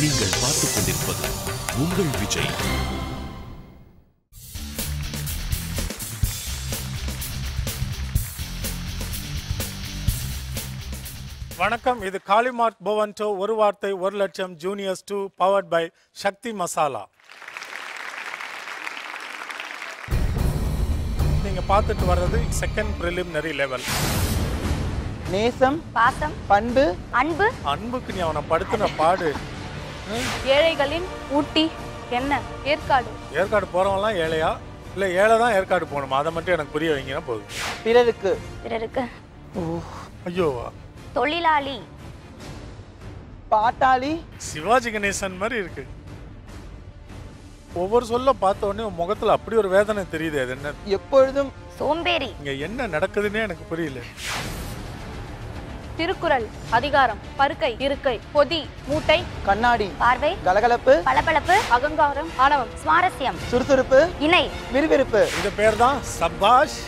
நீங்கள் பார்த்துக் கொண்டிருப்பது உங்கள் விஜய். வணக்கம். இது காளிமார்க் போவன்டோ ஒரு வார்த்தை 1 லட்சம் juniors 2 powered by Sakthi masala. நீங்க பார்த்துட்டு வர்றது செகண்ட் பிரிலிமினரி லெவல். நேசம், பாசம், பண்பு, அன்பு. அன்புக்கு நீ அவனை படுத்தின பாடு. ஏழைகளின் ஊட்டி என்ன? ஏற்காடு. ஏற்காடு போறவன்லாம் ஏழையா இல்ல ஏழை தான் ஏற்காடு போகணுமா? அதை மட்டும் எனக்கு புரிய வைங்கன்னா போதும். பிறருக்கு, பிறருக்கு. ஐயோ, தொழிலாளி, பாட்டாளி, சிவாஜி கணேசன் மாதிரி இருக்கு. ஒவ்வொரு சொல்ல பார்த்த உடனே உன் முகத்துல அப்படி ஒரு வேதனை தெரியுது. அது என்ன? எப்பொழுதும் சோம்பேறி. இங்க என்ன நடக்குதுன்னே எனக்கு புரியல. திருக்குறள், அதிகாரம், பருக்கை, இருக்கை, பொதி, மூட்டை, கண்ணாடி, பார்வை, கலகலப்பு, பளபளப்பு, அகங்காரம், ஆணவம், சுவாரஸ்யம், சுறுசுறுப்பு, இணை, விறுவிறுப்பு. இது பேர் தான் சபாஷ்.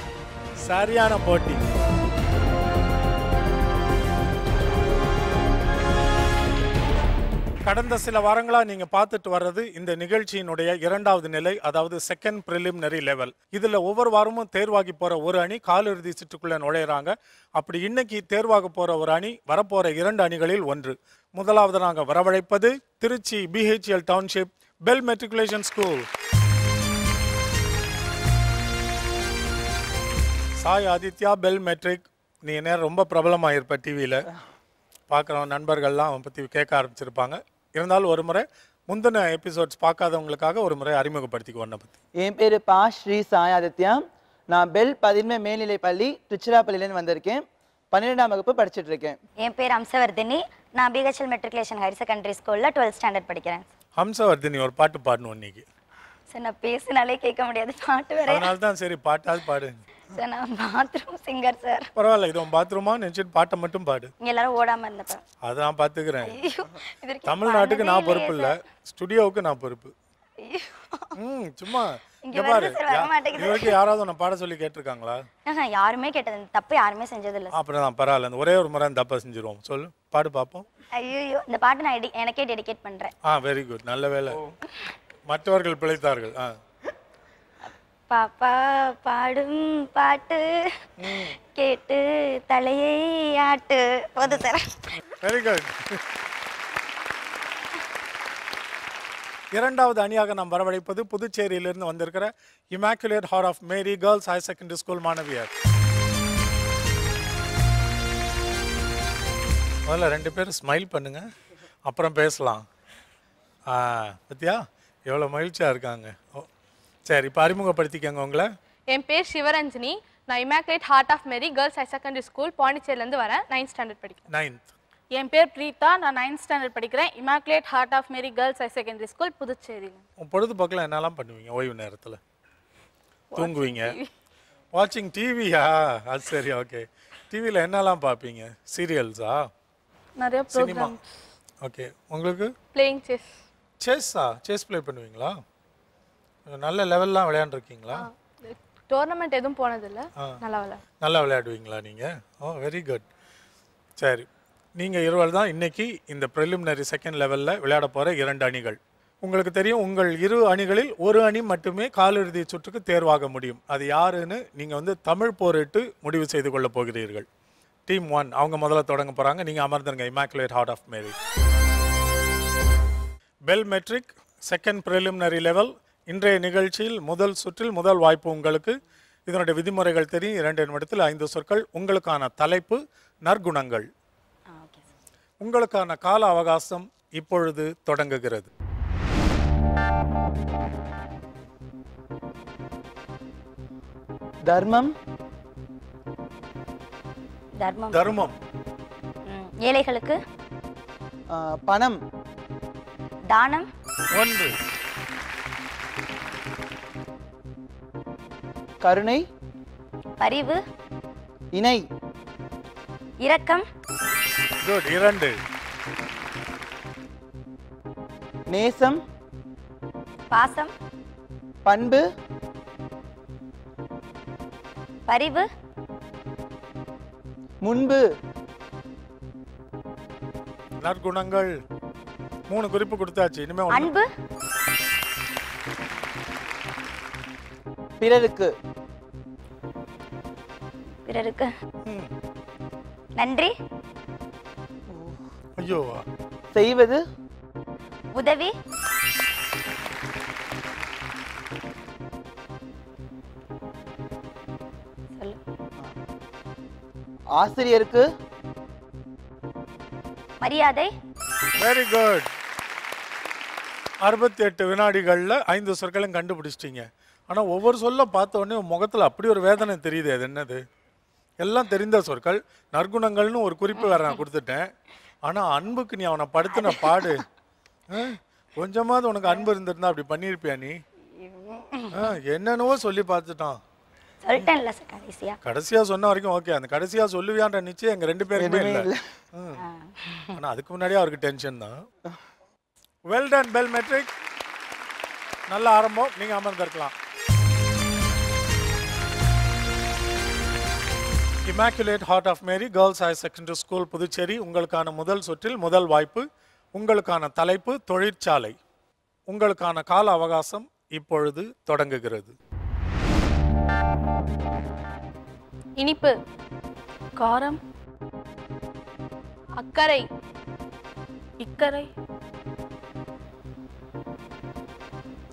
சரியான போட்டி. கடந்த சில வாரங்களா நீங்க பார்த்துட்டு வர்றது இந்த நிகழ்ச்சியினுடைய இரண்டாவது நிலை, அதாவது செகண்ட் பிரிலிமினரி லெவல். இதுல ஒவ்வொரு வாரமும் தேர்வாகி போற ஒரு அணி காலிறுதி சுற்றுக்குள்ள நுழையிறாங்க. அப்படி இன்னைக்கு தேர்வாக போற ஒரு அணி வரப்போற 2 அணிகளில் ஒன்று. முதலாவது நாங்க வரவழைப்பது Trichy BHL township BHEL matriculation school. Sai Aditya BHEL matric. நீ நேரம் ரொம்ப பிரபலமாயிருப்ப டிவியில் பார்க்குறவங்க நண்பர்கள்லாம் அவன் பற்றி கேட்க ஆரம்பிச்சிருப்பாங்க. இருந்தாலும் ஒரு முறை முந்தின எபிசோட்ஸ் பார்க்காதவங்களுக்காக ஒரு முறை அறிமுகப்படுத்திக்குவோம் உன்னை பற்றி. என் பேர் ஸ்ரீ சாய் ஆதித்யா. நான் பெல் 11 மேல்நிலை பள்ளி திருச்சிராப்பள்ளியிலேருந்து வந்திருக்கேன். 12ஆம் வகுப்பு படிச்சுட்டு இருக்கேன். என் பேர் ஹம்சவர்தினி. நான் BHL மெட்ரிகுலேஷன் ஹையர் செகண்டரி ஸ்கூலில் 12th ஸ்டாண்டர்ட் படிக்கிறேன். ஹம்சவர்தினி, ஒரு பாட்டு பாடணும் இன்னைக்கு. சார் நான் பேசினாலே கேட்க முடியாது, பாட்டு வேற. அதனால தான் சரி பாட்டாவது பாடு. சார் நான் பாத்ரூம் சிங்கர் சார். பரவாயில்ல, இது உன் பாத்ரூமா நினச்சிட்டு பாட்டை மட்டும் பாடு. இங்க எல்லாரும் ஓடாம இருந்தப்ப அதை நான் பார்த்துக்கிறேன். ஐயோ, இது வரைக்கும் தமிழ்நாட்டுக்கு நான் பொறுப்பு இல்லை, ஸ்டுடியோவுக்கு நான் பொறுப்பு. ஐயோ. சும்மா இங்க இங்க பாரு. வருது சார், வர மாட்டேங்குது. இது வரைக்கும் யாராவது உன்னை பாட சொல்லி கேட்டிருக்காங்களா? யாருமே கேட்டது இந்த தப்பு யாருமே செஞ்சது இல்லை. அப்புறம் தான் பரவாயில்ல, இந்த ஒரே ஒரு முறை அந்த தப்பை செஞ்சிருவோம். சொல்லு, பாடு பார்ப்போம். ஐயோ, இந்த பாட்டு நான் எனக்கே டெடிகேட் பண்றேன். வெரி குட், நல்ல வேலை. மற்றவர்கள் பிழைத்தார்கள். பாப்பா பாடும் பாட்டு கேட்டு தலையை ஆட்டு. போது சார். Very good. இரண்டாவது அணியாக நாம் வரவழைப்பது புதுச்சேரியிலிருந்து வந்திருக்கிற Immaculate heart of Mary girls higher secondary School மாணவியர். முதல்ல 2 பேரும் ஸ்மைல் பண்ணுங்க, அப்புறம் பேசலாம். பத்தியா எவ்வளோ மகிழ்ச்சியாக இருக்காங்க. சரி, இப்போ அறிமுகப்படுத்திக்கங்க உங்களை. என் பேர் சிவரஞ்சினி. நான் immaculate heart of Mary girls higher secondary school பாண்டிச்சேரியிலேருந்து வரேன். 9th ஸ்டாண்டர்ட் படிக்கிறேன். 9th. என் பேர் பிரீதா. நான் 9th ஸ்டாண்டர்ட் படிக்கிறேன். Immaculate heart of Mary girls higher secondary school Puducherry. பொழுதுபோக்கில் என்னெல்லாம் பண்ணுவீங்க ஓய்வு நேரத்தில்? தூங்குவீங்க? வாட்சிங் டிவியா? அது சரி, ஓகே. டிவியில் என்னெல்லாம் பார்ப்பீங்க? சீரியல்ஸா? நிறைய சினிமா? ப்ரோக்ராம். ஓகே. உங்களுக்கு? Playing chess. செஸ்ஸா? செஸ் ப்ளே பண்ணுவீங்களா? நல்ல லெவல்லாம் விளையாண்டுருக்கீங்களா? டோர்னமெண்ட் எதுவும் போனதில்லை. நல்லா விளையாடுவீங்களா நீங்கள்? Very good. சரி, நீங்கள் இருவர் தான் இன்னைக்கு இந்த ப்ரிலிமினரி செகண்ட் லெவலில் விளையாட போகிற 2 அணிகள். உங்களுக்கு தெரியும், உங்கள் 2 அணிகளில் ஒரு அணி மட்டுமே காலிறுதி சுற்றுக்கு தேர்வாக முடியும். அது யாருன்னு நீங்கள் தமிழ் போரிட்டு முடிவு செய்து கொள்ள போகிறீர்கள். டீம் 1 அவங்க முதல்ல தொடங்க போகிறாங்க. நீங்கள் அமர்ந்துருங்க. Immaculate heart of Mary BHEL matric second preliminary level. இன்றைய நிகழ்ச்சியில் முதல் சுற்றில் முதல் வாய்ப்பு உங்களுக்கு. இதனுடைய விதிமுறைகள் தெரியும். 2 நிமிடத்தில் 5 சொற்கள். உங்களுக்கான தலைப்பு நற்குணங்கள். உங்களுக்கான கால அவகாசம் இப்பொழுது தொடங்குகிறது. தர்மம், தர்மம், தர்மம். ஏழைகளுக்கு பணம், தானம், 1. கருணை, பரிவு, இணை, இரக்கம், குட். 2. நேசம், பாசம், பண்பு, பரிவு, முன்பு, நற்குணங்கள். 3 குறிப்பு கொடுத்தாச்சு. இனிமே ஒண்ணு. அன்பு, பிறருக்கு, பிறருக்கு ம். நன்றி, ஐயோ செய்வது, உதவி, சொல்லு. ஆசிரியருக்கு, மரியாதை, வெரி குட். 68 வினாடிகள்ல 5 சொற்களும் கண்டுபிடிச்சிட்டீங்க. ஆனா ஒவ்வொரு சொல்ல பார்த்த உடனே உன் முகத்துல அப்படி ஒரு வேதனை தெரியுது. அது என்னது? எல்லாம் தெரிந்த சொற்கள். நற்குணங்கள்னு ஒரு குறிப்பு வேற நான் கொடுத்துட்டேன். ஆனா அன்புக்கு நீ அவனை படுத்தின பாடு, கொஞ்சமாவது உனக்கு அன்பு இருந்திருந்தா அப்படி பண்ணியிருப்பியா நீ? என்னென்னவோ சொல்லி பார்த்துட்டான். சொல்லிட்டேன்ல சார் கடைசியா. கடைசியா சொன்ன வரைக்கும் ஓகே. அந்த கடைசியா சொல்லுவியான்ற நிச்சயம் எங்க 2 பேருக்குமே இல்லை. ஆனா அதுக்கு முன்னாடியே அவருக்கு டென்ஷன் தான். Well done bell matric. நல்ல ஆரம்பம். நீங்க அமர்ந்திருக்கலாம். Immaculate heart of Mary girls higher secondary school Puducherry. உங்களுக்கான முதல் சுற்றில் முதல் வாய்ப்பு. உங்களுக்கான தலைப்பு தொழிற்சாலை. உங்களுக்கான கால அவகாசம் இப்பொழுது தொடங்குகிறது. இனிப்பு, காரம், அக்கறை, இக்கரை.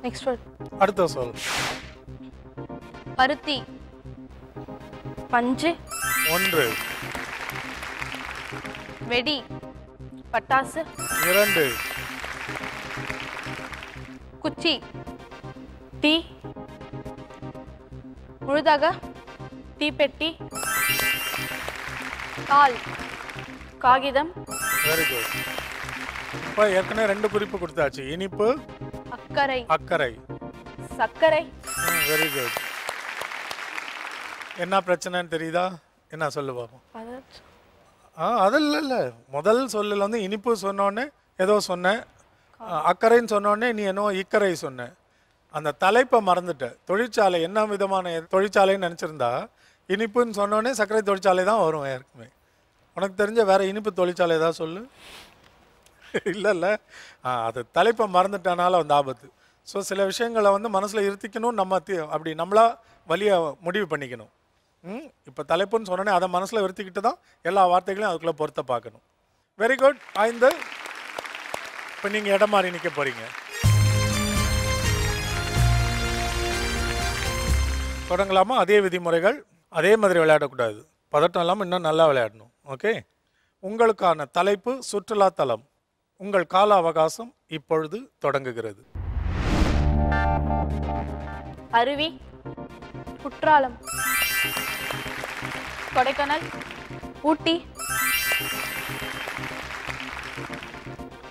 Next word. அடுத்த சொல். பருத்தி, பஞ்சு, 1 வெடி, பட்டாசு, 2 குச்சி, டீ, முழுதாக, தீப்பெட்டி, கால், காகிதம், வெரி குட். இப்போ ஏற்கனவே 2 குறிப்பு கொடுத்தாச்சு. இனிப்பு, அக்கறை, அக்கறை. சர்க்கரை. Very good. என்ன பிரச்சனைன்னு தெரியுதா? என்ன சொல்லு பார்ப்போம். அது இல்லை முதல் சொல்லில் வந்து இனிப்பு சொன்னோடனே ஏதோ சொன்னேன், அக்கறைன்னு சொன்னோடனே நீ என்னோ இக்கரை சொன்ன. அந்த தலைப்பை மறந்துட்ட. தொழிற்சாலை என்ன விதமான தொழிற்சாலைன்னு நினச்சிருந்தா இனிப்புன்னு சொன்னோடனே சர்க்கரை தொழிற்சாலை தான் வரும் யாருக்குமே. உனக்கு தெரிஞ்ச வேற இனிப்பு தொழிற்சாலை ஏதாவது சொல்லு. இல்லைல்ல, அது தலைப்பை மறந்துட்டனால வந்து ஆபத்து. ஸோ சில விஷயங்களை வந்து மனசில் இருத்திக்கணும். நம்ம அப்படி நம்மளா வழியை முடிவு பண்ணிக்கணும். இப்போ தலைப்புன்னு சொன்னோன்னே அதை மனசில் வருத்திக்கிட்டு தான் எல்லா வார்த்தைகளையும் அதுக்குள்ளே பொறுத்த பார்க்கணும். Very good. 5. இப்போ நீங்கள் இடம் மாறி நிற்க போகிறீங்க. தொடங்கலாமா? அதே விதிமுறைகள், அதே மாதிரி விளையாடக்கூடாது. பதட்டம் இல்லாமல் இன்னும் நல்லா விளையாடணும். ஓகே. உங்களுக்கான தலைப்பு சுற்றுலா தலம். உங்கள் கால அவகாசம் இப்பொழுது தொடங்குகிறது. அருவி, குற்றாலம், கொடைக்கானல், ஊட்டி.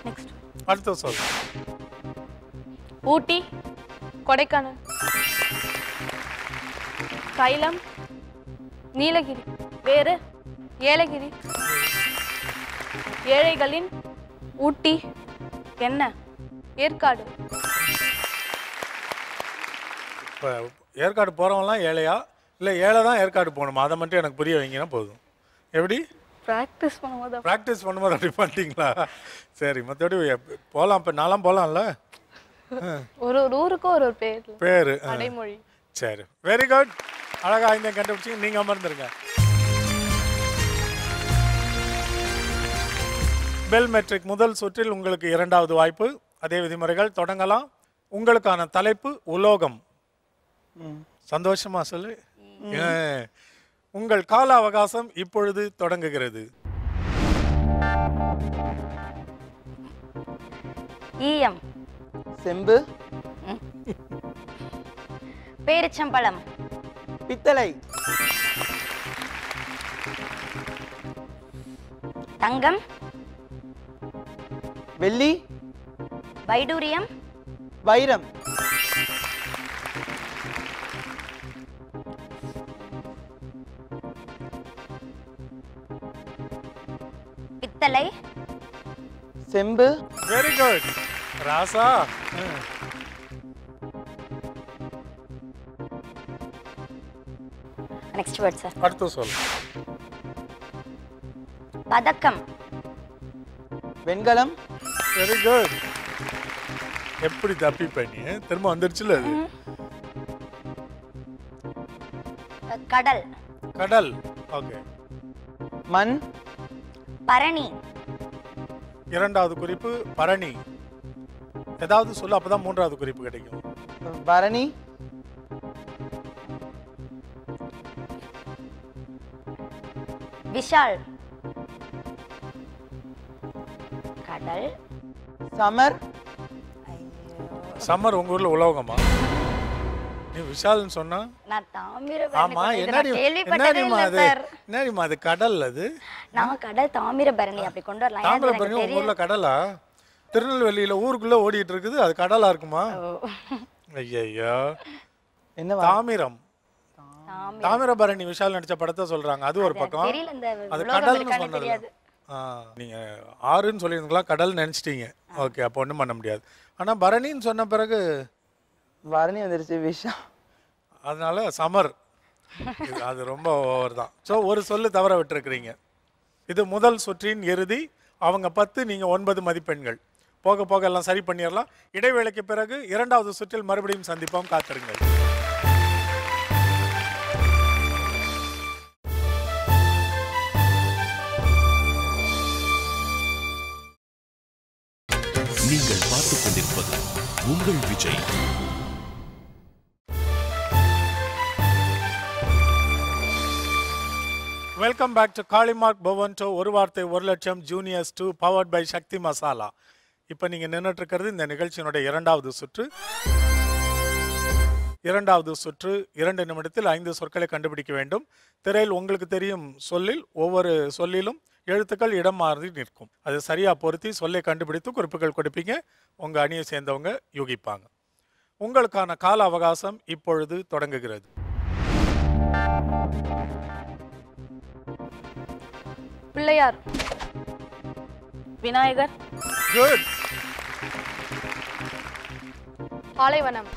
நெக்ஸ்ட். அடுத்த சொல். ஊட்டி, கொடைக்கானல், தைலம், நீலகிரி, வேறு ஏலகிரி, ஏழைகளின் ஊட்டி, என்ன ஏற்காடு. இப்போ ஏற்காடு போகிறவங்களாம் ஏழையா இல்லை ஏழை தான் ஏற்காடு போகணுமா? அதை மட்டும் எனக்கு புரிய வைங்கன்னா போதும். எப்படி ப்ராக்டிஸ் பண்ணும்போது ப்ராக்டிஸ் பண்ணும்போது அப்படி பண்ணிட்டீங்களா? சரி, மற்றபடி போகலாம். இப்போ நான்லாம் போகலாம்ல. ஒரு ஒரு ஊருக்கும் ஒரு ஒரு பேர் பேர் அடைமொழி. சரி, வெரி குட். அழகா இந்த கண்டுபிடிச்சிங்க. நீங்கள் அமர்ந்துருங்க. பெல் மெட்ரிக் முதல் சுற்றில் உங்களுக்கு 2வது வாய்ப்பு. அதே விதிமுறைகள். தொடங்கலாம். உங்களுக்கான தலைப்பு உலோகம். சந்தோஷமா சொல்லு. உங்கள் கால அவகாசம் இப்பொழுது தொடங்குகிறது. ஈயம், செம்பு, பேரிச்சம்பழம், பித்தளை, தங்கம், வெள்ளி, வைடூரியம், வைரம், பித்தளை, செம்பு. வெரி குட் ராசா. Next word sir. அடுத்து சொல். பதக்கம், வெண்கலம், வெரி குட். எப்படி தப்பி பண்ணி திரும்ப வந்துருச்சுல அது. கடல். கடல். ஓகே. மண். பரணி. இரண்டாவது குறிப்பு பரணி. ஏதாவது சொல்ல, அப்பதான் மூன்றாவது குறிப்பு கிடைக்கும். பரணி. விஷால். கடல். சமர். சம்மர் உங்க ஊர்ல உலோகமா? நீ விஷால்னு சொன்னா? நான் தாமிரபரணி. ஆமா, என்னடி கேள்விப்பட்டதே இல்ல சார். என்னடிமா அது கடல் அது? நான் கடல் தாமிரபரணி அப்படி கொண்டு வரலாம். தாமிரபரணி உங்க ஊர்ல கடலா? திருநெல்வேலியில ஊருக்குள்ள ஓடிட்டு இருக்குது, அது கடலா இருக்குமா? ஐயையோ. என்ன தாமிரம். தாமிரபரணி விஷால் நடிச்ச படத்தை சொல்றாங்க, அது ஒரு பக்கம். அது கடல்னு சொன்னது. நீங்க ஆறுன்னு சொல்லியிருந்தீங்களா, கடல் நினைச்சிட்டீங்க. ஓகே, அப்போ ஒன்றும் பண்ண முடியாது. ஆனா பரணின்னு சொன்ன பிறகு பரணி வந்துருச்சு. விஷா. அதனால சமர். அது ரொம்ப ஓவர் தான். ஸோ ஒரு சொல்லு தவற விட்டுருக்கிறீங்க. இது முதல் சுற்றின் இறுதி. அவங்க 10, நீங்க 9 மதிப்பெண்கள். போக போக எல்லாம் சரி பண்ணிடலாம். இடைவேளைக்கு பிறகு இரண்டாவது சுற்றில் மறுபடியும் சந்திப்போம். காத்திருங்கள். நீங்கள் பார்த்துக் கொண்டிருப்பது உங்கள் Vijay. Welcome back to Kalimark Bovonto ஒரு வார்த்தை 1 லட்சம் juniors 2 powered by Sakthi Masala. இப்போ நீங்கள் நின்றுட்டு இருக்கிறது இந்த நிகழ்ச்சியினுடைய இரண்டாவது சுற்று. இரண்டாவது சுற்று 2 நிமிடத்தில் 5 சொற்களை கண்டுபிடிக்க வேண்டும். திரையில் உங்களுக்கு தெரியும் சொல்லில் ஒவ்வொரு சொல்லிலும் எழுத்துக்கள் இடம் மாறி நிற்கும். அது சரியாக பொருத்தி சொல்லை கண்டுபிடித்து குறிப்புகள் கொடுப்பீங்க. உங்கள் அணியை சேர்ந்தவங்க யூகிப்பாங்க. உங்களுக்கான கால அவகாசம் இப்பொழுது தொடங்குகிறது. பிள்ளையார். விநாயகர். குட். பாலைவனம்.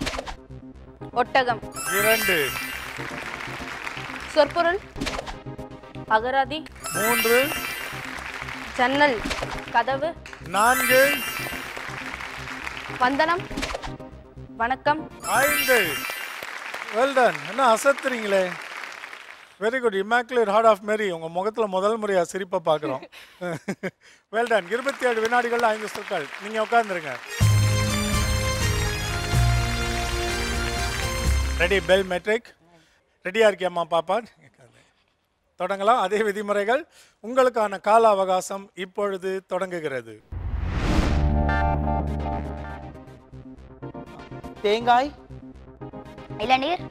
ஒட்டகம். 2. சொற்பொருள். அகராதி. 3. ஜன்னல். கதவு. 4. வந்தனம். வணக்கம். 5. Well done. என்ன அசத்துறீங்களே? Very good. Immaculate heart of Mary. உங்கள் முகத்தில் முதல் முறையாக சிரிப்பை பார்க்குறோம். Well done. 27 வினாடிகள் 5 சொற்கள். நீங்கள் உட்காந்துருங்க. ரெடி? பெல் மெட்ரிக் ரெடியாக இருக்கியாம்மா பாப்பா? தொடங்கலாம். அதே விதிமுறைகள். உங்களுக்கான கால அவகாசம் இப்பொழுது தொடங்குகிறது. தேங்காய். இளநீர்.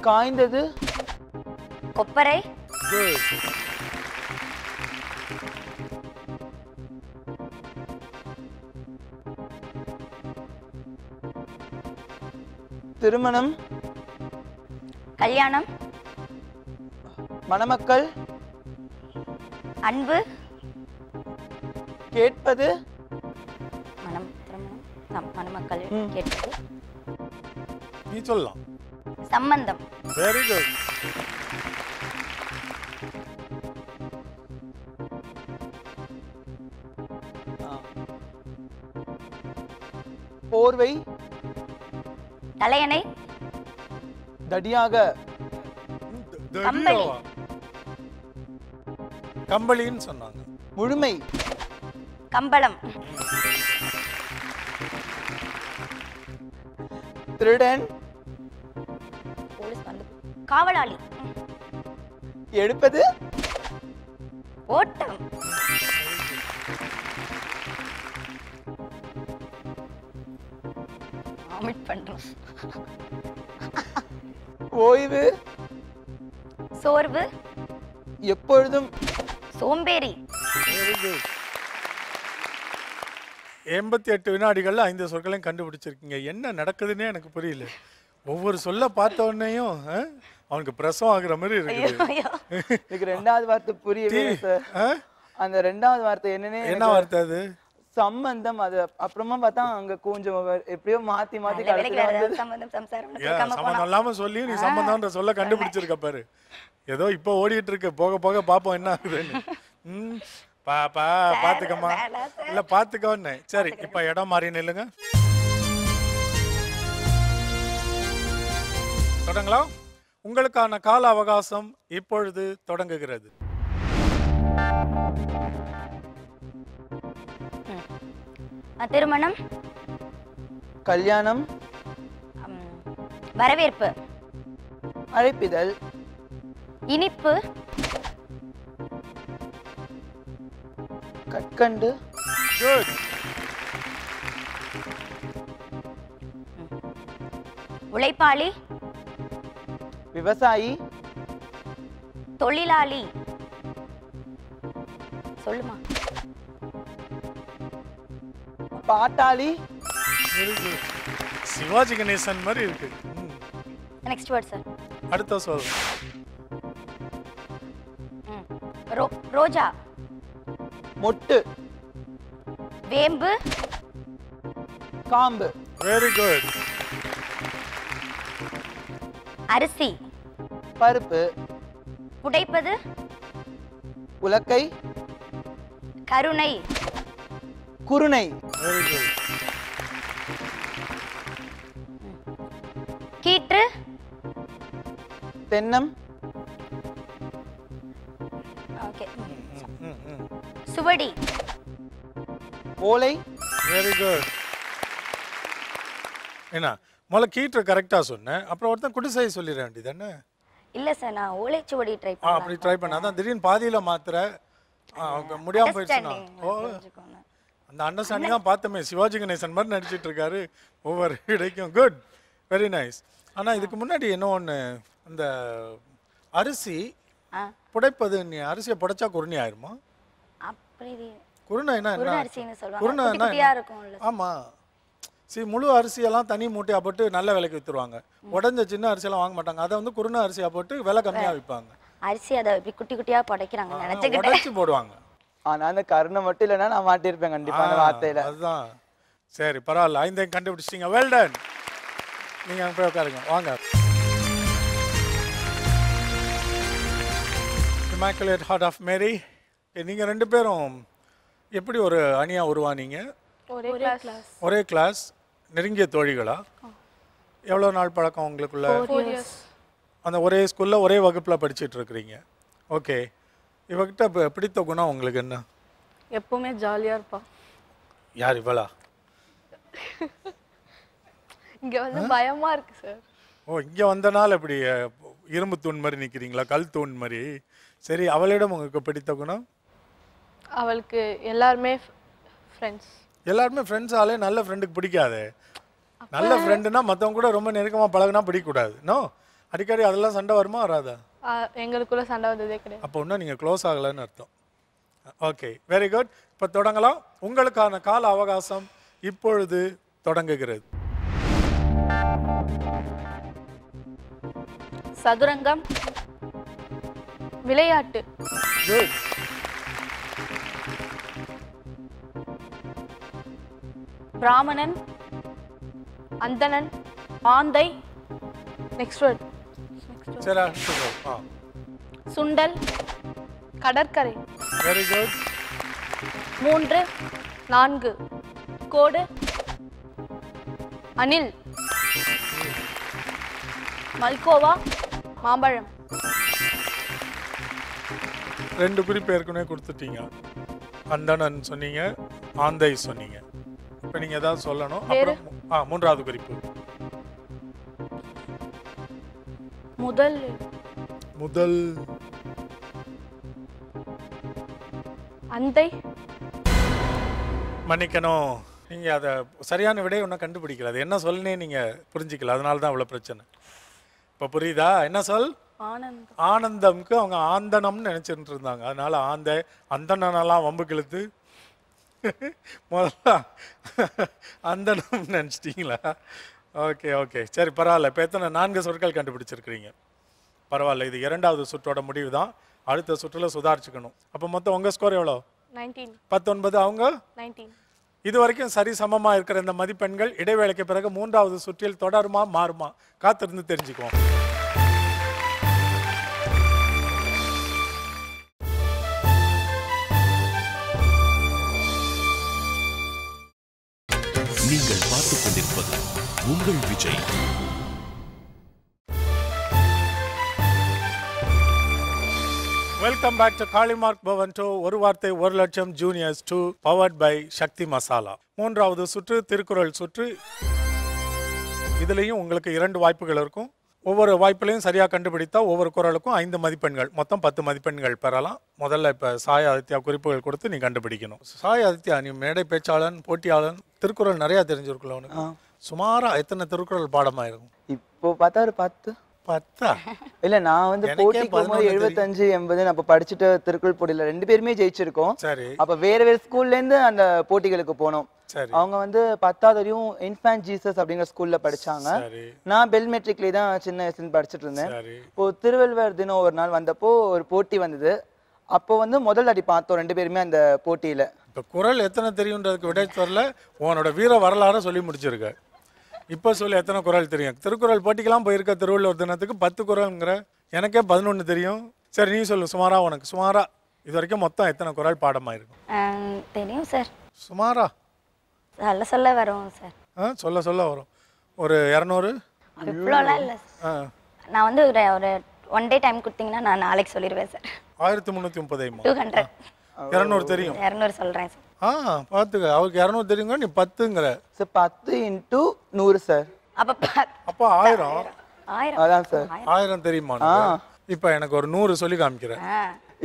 காய்ந்தது. கொப்பரை. குட். திருமணம். கல்யாணம். மணமக்கள். அன்பு. கேட்பது. திருமணம் மணமக்கள் கேட்பது. நீ சொல்லலாம். சம்பந்தம். Very good. போர்வை. தலையணை. தடியாக. கம்பளி. கம்பளின்னு சொன்னாங்க. முழுமை. கம்பளம். திருடன். போலீஸ் வந்து காவலாளி. எடுப்பது. ஓட்டம். வாமிட் பண்றோம். ஓய்வு. சோர்வு. எப்பொழுதும். சோம்பேறி. Very good. 88 வினாடிகளில் 5 சொற்களையும் கண்டுபிடிச்சிருக்கீங்க. என்ன நடக்குதுன்னே எனக்கு புரியல. ஒவ்வொரு சொல்ல பார்த்த உடனேயும் அவனுக்கு பிரசவம் ஆகுற மாதிரி இருக்குது. எனக்கு 2வது வார்த்தை புரியவே சார். அந்த 2வது வார்த்தை என்ன வார்த்தை அது? சம்பந்தம். அது அப்புறமா பார்த்தா அங்க கொஞ்சம் எப்படியோ மாத்தி மாத்தி சம்பந்தம் இல்லாம சொல்லி நீ சம்பந்தம்ன்ற சொல்ல கண்டுபிடிச்சிருக்க பாரு. ஏதோ இப்போ ஓடிட்டு இருக்கு. போக போக பார்ப்போம் என்ன ஆகுதுன்னு. பாப்பா பாத்துக்கம்மா. இல்ல பாத்துக்கோன்னு. சரி இப்ப இடம் மாறி நில்லுங்க. தொடங்கலாம். உங்களுக்கான கால அவகாசம் இப்பொழுது தொடங்குகிறது. திருமணம், கல்யாணம், வரவேற்பு, அழைப்பிதழ், இனிப்பு, கற்கண்டு, குட். உழைப்பாளி, விவசாயி, தொழிலாளி. சொல்லுமா. பாட்டாளி, Very good. சிவாஜி கணேசன் மாதிரி இருக்கு. Next word sir. அடுத்த சொல். ரோஜா, மொட்டு, வேம்பு, காம்பு, வெரி குட். அரிசி, பருப்பு, புடைப்பது, உலக்கை, கருணை, குருணை, வெரி குட். கீற்று, தென்னம், ஓகே, சுவடி, ஓலை, வெரி குட். என்ன முதல்ல கீற்று கரெக்டா சொன்னேன், அப்புறம் ஒருத்தன் குடிசை சொல்லிட வேண்டியதானே. இல்ல சார் நான் ஓலைச்சுவடி ட்ரை அப்படி ட்ரை பண்ண அதான் திடீர்னு பாதியில மாத்திர முடியாம போயிடுச்சுன்னா. ஓ அந்த அண்டர்ஸ்டாண்டிங் தான் பார்த்தோமே. சிவாஜி கணேசன் மாதிரி நடிச்சிட்டு இருக்காரு ஒவ்வொரு இடைக்கும். Good, very nice. ஆனா இதுக்கு முன்னாடி என்ன ஒன்று, அந்த அரிசி புடைப்பது, நீ அரிசியை புடைச்சா குருணி ஆயிருமா? அப்படி குருணை என்ன? குருணை அரிசின்னு சொல்லுவாங்க. குருணை குட்டி குட்டியா இருக்கும்ல. ஆமா. சரி, முழு அரிசியெல்லாம் தனி மூட்டையா போட்டு நல்ல விலைக்கு வித்துருவாங்க. உடஞ்ச சின்ன அரிசியெல்லாம் வாங்க மாட்டாங்க. அதை வந்து குருணை அரிசியா போட்டு விலை கம்மியா விற்பாங்க. அரிசி அதை இப்படி குட்டி குட்டியா புடைக்கிறாங்க நினைச்சுக்கிட்டேன். உடைச்சு போடுவாங்க. ஆனா அந்த கருணை மட்டும் இல்லைன்னா நான் மாட்டிருப்பேன் கண்டிப்பா அந்த வார்த்தையில. அதுதான். சரி பரவாயில்ல, ஐந்தையும் கண்டுபிடிச்சிட்டீங்க. Well done. நீங்க அங்க போய் உட்காருங்க. வாங்க. இமாக்குலேட் ஹார்ட் ஆஃப் மேரி, நீங்க ரெண்டு பேரும் எப்படி ஒரு அணியா உருவானீங்க? ஒரே கிளாஸ். ஒரே கிளாஸ், நெருங்கிய தோழிகளா? எவ்வளோ நாள் பழக்கம் உங்களுக்குள்ள? 4 years. அந்த ஒரே ஸ்கூலில் ஒரே வகுப்பில் படிச்சுட்டு இருக்கிறீங்க. ஓகே, இவகிட்ட பிடித்த குணம் உங்களுக்கு என்ன? எப்பவுமே ஜாலியா இருப்பா. யார் இவளா? இங்க வந்து பயமா இருக்கு சார். ஓ, இங்கே வந்தனால இப்படி இரும்பு தூண் மாதிரி நிற்கிறீங்களா, கல் தூண் மாதிரி? சரி, அவளிடம் உங்களுக்கு பிடித்த குணம்? அவளுக்கு எல்லாருமே ஃப்ரெண்ட்ஸ். எல்லாருமே ஃப்ரெண்ட்ஸ் ஆளே நல்ல ஃப்ரெண்டுக்கு பிடிக்காது. நல்ல ஃப்ரெண்டுனா மற்றவங்க கூட ரொம்ப நெருக்கமாக பழகுனா பிடிக்கக்கூடாது. நோ, அடிக்கடி அதெல்லாம் சண்டை வருமா வராதா? எங்களுக்குள்ள சண்டை வந்ததே கிடையாது. அப்போ இன்னும் நீங்கள் க்ளோஸ் ஆகலைன்னு அர்த்தம். Okay, very good. இப்போ தொடங்கலாம். உங்களுக்கான கால அவகாசம் இப்பொழுது தொடங்குகிறது. சதுரங்கம், விளையாட்டு, குட். பிராமணன், அந்தணன், ஆந்தை, நெக்ஸ்ட் வேர்ட், சரி, அடுத்து சொல். சுண்டல், கடற்கரை, வெரி குட். 3, 4, கோடு, அணில், மல்கோவா, மாம்பழம், 2 குறிப்பு ஏற்கனவே கொடுத்துட்டீங்க. அந்தணன் சொன்னீங்க, ஆந்தை சொன்னீங்க. இப்போ நீங்கள் ஏதாவது சொல்லணும். அப்புறம் மூன்றாவது குறிப்பு. முதல், முதல், அந்தை, மன்னிக்கணும், நீங்கள் அதை சரியான விடையை ஒன்றும் கண்டுபிடிக்கல. அது என்ன சொல்லுனே நீங்கள் புரிஞ்சிக்கல, அதனால தான் அவ்வளோ பிரச்சனை. இப்போ புரியுதா என்ன சொல்? ஆனந்தம், ஆனந்தம்க்கு அவங்க ஆந்தனம்னு நினச்சிட்டு இருந்தாங்க. அதனால அந்தனெல்லாம் வம்பு கிழத்து முதல்ல அந்தனம் நினச்சிட்டிங்களா? ஓகே ஓகே, சரி பரவாயில்ல. இப்போ எத்தனை 4 சொற்கள் கண்டுபிடிச்சிருக்கிறீங்க. பரவாயில்ல, இது 2வது சுற்றோட முடிவு தான். அடுத்த சுற்றில் சுதாரிச்சுக்கணும். அப்போ மொத்தம் உங்கள் ஸ்கோர் எவ்வளோ? 19, 19. அவங்க 19. இது வரைக்கும் சரி சமமாக இருக்கிற இந்த மதிப்பெண்கள் இடைவேளைக்கு பிறகு 3வது சுற்றில் தொடருமா மாறுமா? காத்திருந்து தெரிஞ்சுக்குவோம். நீங்கள் பார்த்துக் கொண்டிருப்பது உங்கள் Vijay. Welcome back to Kalimark Bovonto ஒரு வார்த்தை ஒரு லட்சம் juniors 2 powered by Sakthi Masala. மூன்றாவது சுற்று திருக்குறள் சுற்று. இதுலேயும் உங்களுக்கு 2 வாய்ப்புகள் இருக்கும். ஒவ்வொரு வாய்ப்புலையும் சரியாக கண்டுபிடித்தா ஒவ்வொரு குறளுக்கும் 5 மதிப்பெண்கள், மொத்தம் 10 மதிப்பெண்கள் பெறலாம். முதல்ல இப்போ சாய் ஆதித்யா குறிப்புகள் கொடுத்து நீ கண்டுபிடிக்கணும். சாய் ஆதித்யா, நீ மேடை பேச்சாளன், போட்டியாளன், திருக்குறள் நிறையா தெரிஞ்சிருக்குல்ல உனக்கு? சுமாராக எத்தனை திருக்குறள் பாடமாயிருக்கும்? இப்போ பார்த்தா ஒரு 10. 10? இல்ல நான் வந்து போட்டிக்கு போகும்போது 75 80 அப்ப படிச்சுட்டு திருக்குறள் போட்டியில 2 பேருமே ஜெயிச்சிருக்கோம். சரி. அப்ப வேற வேற ஸ்கூல்ல இருந்து அந்த போட்டிகளுக்கு போனோம். அவங்க வந்து 10வது வரையும் இன்ஃபேன்ட் ஜீசஸ் அப்படிங்கிற ஸ்கூல்ல படிச்சாங்க. நான் பெல் மெட்ரிக்ல தான் சின்ன வயசுல படிச்சுட்டு இருந்தேன். இப்போ திருவள்ளுவர் தினம் ஒரு நாள் வந்தப்போ ஒரு போட்டி வந்தது. அப்போ வந்து முதல் அடி பார்த்தோம் 2 பேருமே அந்த போட்டியில. இப்போ குறள் எத்தனை தெரியுன்றதுக்கு விடை வரல, உன்னோட வீர வரலாறு சொல்லி முடிச்சிருக்க. இப்போ சொல்லி எத்தனை குறள் தெரியும்? திருக்குறள் போட்டிக்கெல்லாம் போயிருக்க திருவள்ளுவர் தினத்துக்கு 10 குறள்ங்கிற. எனக்கே 11 தெரியும். சரி நீ சொல்லு, சுமாரா உனக்கு சுமாரா இது வரைக்கும் மொத்தம் எத்தனை குறள் பாடமாயிருக்கும்? தெரியும் சார். சுமாரா சொல்ல சொல்ல வரும் சார். சொல்ல சொல்ல வரும். ஒரு 200? இவ்வளோலாம் இல்லை சார். நான் வந்து ஒரு 1 டே டைம் கொடுத்தீங்கன்னா நான் நாளைக்கு சொல்லிடுவேன் சார். 1330. 200. 200 தெரியும். 200 சொல்கிறேன் சார். பார்த்துக்க, அவருக்கு 200 தெரியுங்க, நீ 10ங்கிற. Sir 10 × 100 sir. அப்போ 1000. அதான் சார். 1000 தெரியுமா? இப்போ எனக்கு ஒரு 100 சொல்லி காமிக்கிறேன்.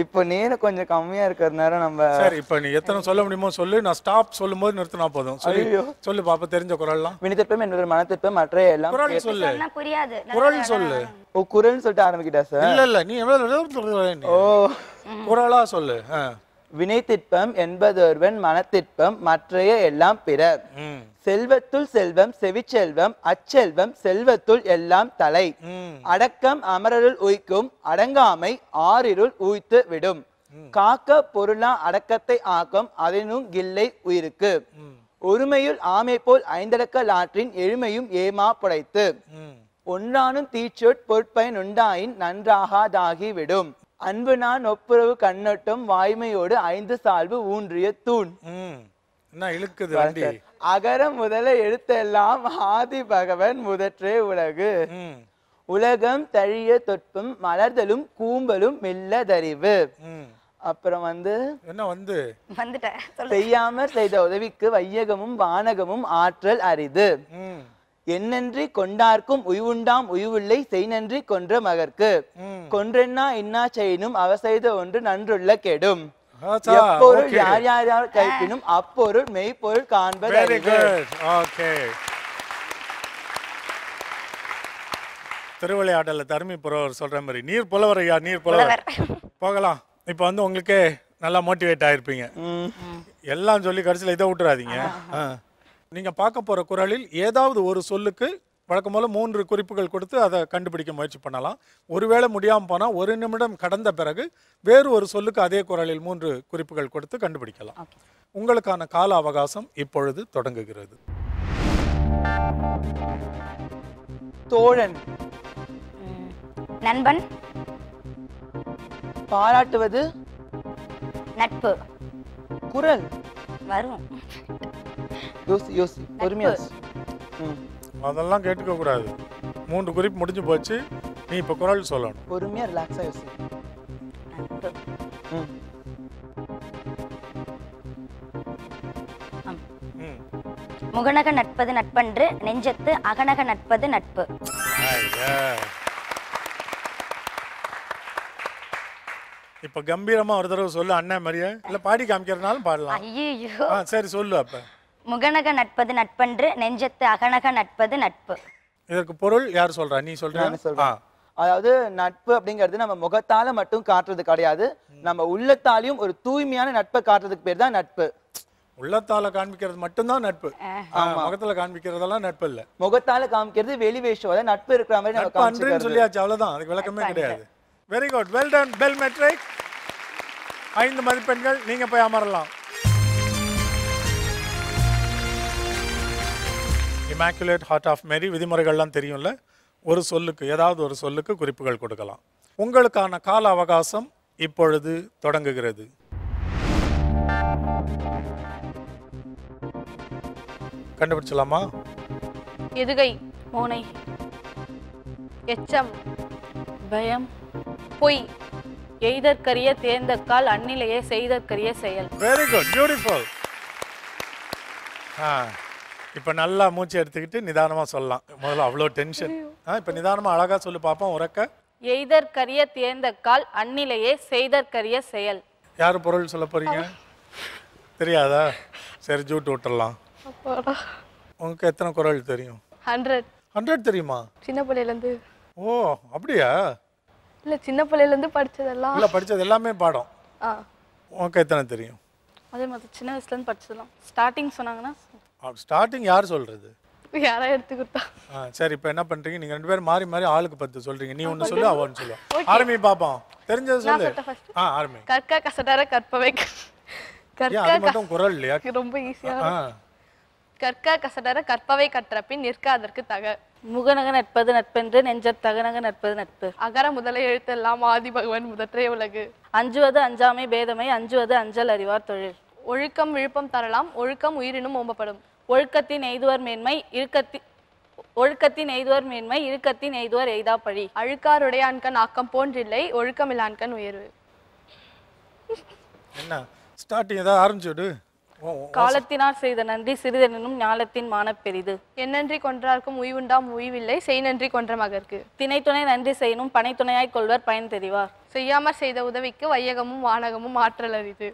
இப்போ நேரம் கொஞ்சம் கம்மியா இருக்கிற நேரம் நம்ம. சரி, இப்போ நீ எத்தனை சொல்ல முடியுமோ சொல்லு. நான் ஸ்டாப் சொல்லும்போது நிறுத்தினா போதும். சொல்லி சொல்லு பாப்பா, தெரிஞ்ச குறள்லாம். வினித்திற்பம் என்பது மனத்திற்பம் மற்ற எல்லாம். குறள் சொல்லு. புரியாது. குறள் சொல்லு. ஓ குறள்னு சொல்லிட்டு ஆரம்பிக்கிட்டா சார்? இல்ல நீ எவ்வளவு ஓ குறளா சொல்லு. வினைத்திற்பம் என்பதொருவன் மனத்திற்பம் மற்றைய எல்லாம் பிறர். செல்வத்துள் செல்வம் செவிச்செல்வம் அச்செல்வம் செல்வத்துள் எல்லாம் தலை. அடக்கம் அமரருள் உய்க்கும் அடங்காமை ஆறிருள் உய்த்து விடும். காக்க பொருளா அடக்கத்தை ஆக்கம் அதனும் கில்லை உயிருக்கு. ஒருமையுள் ஆமை போல் 5 லாற்றின் எழுமையும் ஏமா புடைத்து. ஒன்றானும் தீச்சொற் பொற்பயன் உண்டாயின் நன்றாகாதாகி விடும். அன்பு நான் ஒப்புரவு கண்ணட்டும் வாய்மையோடு 5 சால்பு ஊன்றிய தூண். என்ன இழுக்குது வண்டி? அகர முதல எழுத்தெல்லாம் ஆதி பகவன் முதற்றே உலகு. உலகம் தழிய தொட்பும் மலர்தலும் கூம்பலும் மெல்லதறிவு. அப்புறம் வந்து என்ன வந்து செய்யாமற் செய்த உதவிக்கு வையகமும் வானகமும் ஆற்றல் அரிது. என்னன்றி கொண்டார்க்கும் உய்வுண்டாம் உய்வில்லை செய்நன்றி கொன்ற மகற்கு. கொன்றென்னா இன்னா செய்யினும் அவ செய்த ஒன்று நன்றுள்ள கெடும். எப்பொருள் யார் யார் கைப்பினும் அப்பொருள் மெய்ப்பொருள் காண்பது. திருவிளையாடல தருமி புறவர் சொல்ற மாதிரி நீர் புலவர் ஐயா, நீர் புலவர். போகலாம். இப்போ வந்து உங்களுக்கே நல்லா மோட்டிவேட் ஆயிருப்பீங்க. எல்லாம் சொல்லி கடைசியில் இதை விட்டுறாதீங்க. நீங்க பார்க்க போற குறளில் ஏதாவது ஒரு சொல்லுக்கு வழக்கம் போல 3 குறிப்புகள் கொடுத்து அதை கண்டுபிடிக்க முயற்சி பண்ணலாம். ஒருவேளை முடியாமல் போனால் 1 நிமிடம் கடந்த பிறகு வேறு ஒரு சொல்லுக்கு அதே குறளில் 3 குறிப்புகள் கொடுத்து கண்டுபிடிக்கலாம். உங்களுக்கான கால அவகாசம் இப்பொழுது தொடங்குகிறது. தோழன், நண்பன், பாராட்டுவது, நட்பு. குறள் வரும். யோசி பொறுமையா. அதெல்லாம் கேட்டுக்க கூடாது. 3 குறிப்பு முடிஞ்சு போச்சு. நீ இப்ப குறள் சொல்லணும். பொறுமையா ரிலாக்ஸா யோசி. முகநக நட்பது நட்பன்று நெஞ்சத்து அகநக நட்பது நட்பு. இப்ப கம்பீரமா ஒரு தடவை சொல்லு. அண்ணன் மாதிரியே இல்ல பாடி காமிக்கிறதுனாலும் பாடலாம். ஐயோ சரி சொல்லு. அப்ப முகநக நட்பது நட்பன்று நெஞ்சத்து அகநக நட்பது நட்பு. இதற்கு பொருள் யார் சொல்றா? நீ சொல்ற. அதாவது நட்பு அப்படிங்கிறது நம்ம முகத்தால மட்டும் காட்டுறது கிடையாது, நம்ம உள்ளத்தாலையும் ஒரு தூய்மையான நட்பை காட்டுறதுக்கு பேர் தான் நட்பு. உள்ளத்தால காண்பிக்கிறது மட்டும்தான் நட்பு. முகத்துல காண்பிக்கிறதெல்லாம் நட்பு இல்ல. முகத்தால காமிக்கிறது வெளி வேஷம். நட்பு இருக்கிற மாதிரி நம்ம காமிக்கிறோம் சொல்லியாச்சு, அவ்வளவுதான். அதுக்கு விளக்கமே கிடையாது. Very good, well done. Bell matric 5 மதிப்பெண்கள். நீங்க போய் அமரலாம். இமாக்குலேட் ஹார்ட் ஆஃப் மேரி விதிமுறைகள்லாம் தெரியும்ல. ஒரு சொல்லுக்கு, ஏதாவது ஒரு சொல்லுக்கு குறிப்புகள் கொடுக்கலாம். உங்களுக்கான கால அவகாசம் இப்பொழுது தொடங்குகிறது. கண்டுபிடிச்சலாமா? எதுகை, மோனை, எச்சம், பயம், பொய், எய்தற்கரிய தேர்ந்தக்கால் அந்நிலையே செய்தற்கரிய செயல். Very good, beautiful. இப்போ நல்லா மூச்சு எடுத்துக்கிட்டு நிதானமா சொல்லலாம். முதல்ல அவ்வளோ டென்ஷன். இப்போ நிதானமா அழகா சொல்லி பார்ப்போம் உறக்க. எய்தற்கரிய தேர்ந்தக்கால் அந்நிலையே செய்தற்கரிய செயல். யார் பொருள் சொல்ல போறீங்க? தெரியாதா? சரி, ஜூட் விட்டுறலாம். உங்களுக்கு எத்தனை குரல் தெரியும்? 100. 100 தெரியுமா? சின்ன பிள்ளையிலேருந்து. ஓ, அப்படியா? இல்லை, சின்ன பிள்ளையிலேருந்து படித்ததெல்லாம். இல்லை, படித்தது எல்லாமே பாடம். ஆ, உங்களுக்கு எத்தனை தெரியும்? அதே மாதிரி சின்ன வயசுலேருந்து படிச்சதெல்லாம். ஸ்டார்டிங் சொன்னாங்கன்னா ஸ்டார்டிங் யார் சொல்றது? யாரா எடுத்து கொடுத்தா. சரி, இப்போ என்ன பண்றீங்க? நீங்க 2 பேரும் மாறி மாறி ஆளுக்கு 10 சொல்றீங்க. நீ ஒன்று சொல்லு, அவ ஒன்று சொல்லுவா. ஆரம்பி பாப்போம். தெரிஞ்சது சொல்லு. ஆரம்பி. கற்க கசடர கற்பவை. அது மட்டும் குரல் இல்லையா? ரொம்ப ஈஸியா. கற்க கசடர கற்பவை கற்ற பின் நிற்க அதற்கு தக. முகநக நட்பது நட்பென்று நெஞ்சத் தகநக நட்பது நட்பு. அகர முதல எழுத்தெல்லாம் ஆதி பகவான் முதற்றே உலகு. அஞ்சுவது அஞ்சாமை பேதமை அஞ்சுவது அஞ்சல் அறிவார் தொழில். ஒழுக்கம் விழுப்பம் தரலாம், ஒழுக்கம் உயிரினும் ஓம்பப்படும். ஒழுக்கத்தின் எய்துவர் மேன்மை இழுக்கத்தின் எய்துவர் எய்தா பழி. அழுக்காருடையான்கண் ஆக்கம் போன்றில்லை, ஒழுக்கமில்லான்கண் உயர்வு. என்ன ஸ்டார்டிங் ஏதாவது ஆரம்பிச்சுடு. காலத்தினார் செய்த நன்றி சிறிதெனும் ஞாலத்தின் மானப் பெரிது. என்னன்றி கொன்றார்க்கும் உய்வுண்டாம் உய்வில்லை, செய் நன்றி கொன்ற மகற்கு. திணைத்துணை நன்றி செய்யணும் பனை துணையாய் கொள்வர் பயன் தெரிவார். செய்யாமற் செய்த உதவிக்கு வையகமும் வானகமும் ஆற்றல் அரிது.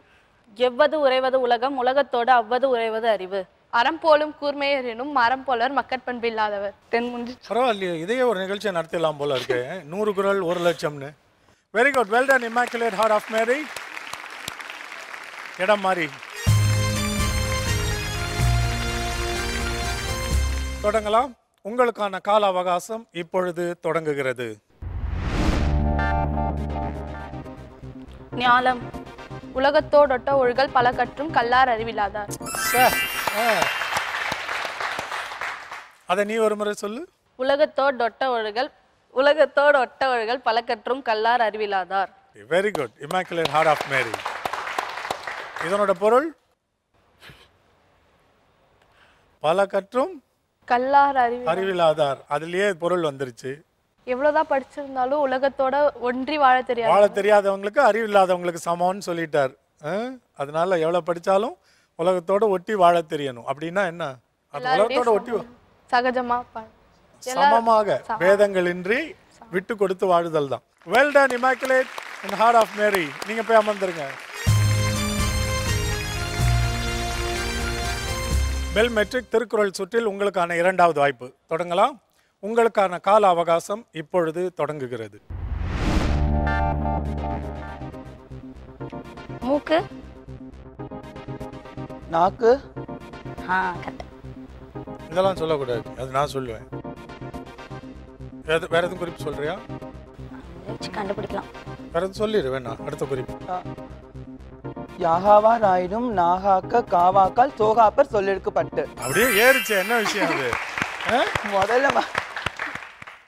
எவ்வது உறைவது உலகம் உலகத்தோடு அவ்வது உறைவது அறிவு. அறம் போலும் கூர்மையரினும் மரம் போலர் மக்கட்பண்பு இல்லாதவர். பரவாயில்லையே, இதையே ஒரு நிகழ்ச்சியை நடத்தலாம் போல இருக்கு. 100 குரல் 1 லட்சம்னு. Very good, well done immaculate heart of Mary. இடம் மாறி தொடங்கலாம். உங்களுக்கான கால அவகாசம் இப்பொழுது தொடங்குகிறது. ஞாலம். உலகத்தோடொட்ட ஒழுகல் பல கற்றும் கல்லார் அறிவில்லாதார். அதை நீ ஒரு முறை சொல்லு. உலகத்தோடொட்ட ஒழுகல் பல கற்றும் கல்லார் அறிவில்லாதார். Very good, immaculate heart of Mary. இதனோட பொருள் பல கற்றும் கல்லார் அறிவில்லாதார். அதுலயே பொருள் வந்துருச்சு. எவ்வளவுதான் படிச்சிருந்தாலும் உலகத்தோட ஒன்றி வாழ தெரியாதவங்களுக்கு அறிவில்லாதவங்களுக்கு சமம்னு சொல்லிட்டார். அதனால எவ்வளவு படிச்சாலும் உலகத்தோட ஒட்டி வாழ தெரியணும். அப்படின்னா என்ன? அது உலகத்தோட ஒட்டி சகஜமா சமமாக வேதங்களின்றி விட்டு கொடுத்து வாழுதல் தான். Well done Immaculate in Heart of Mary. நீங்க போய் அமர்ந்துருங்க. பெல் மெட்ரிக் திருக்குறள் சுற்றில் உங்களுக்கான 2வது வாய்ப்பு. தொடங்கலாம். உங்களுக்கான கால அவகாசம் இப்பொழுது தொடங்குகிறது. மூக்கு, நாக்கு, இதெல்லாம் சொல்லக்கூடாது, அது நான் சொல்லுவேன். வேற எதுவும் குறிப்பு சொல்றியா? கண்டுபிடிக்கலாம். வேற எதுவும் சொல்லிடு வேணா. அடுத்த குறிப்பு. யாகாவார் ஆயினும் நாகாக்க காவாக்கால் சோகாப்பர் சொல்லெடுக்கப்பட்டு. அப்படியே ஏறிச்சு. என்ன விஷயம் அது? முதல்ல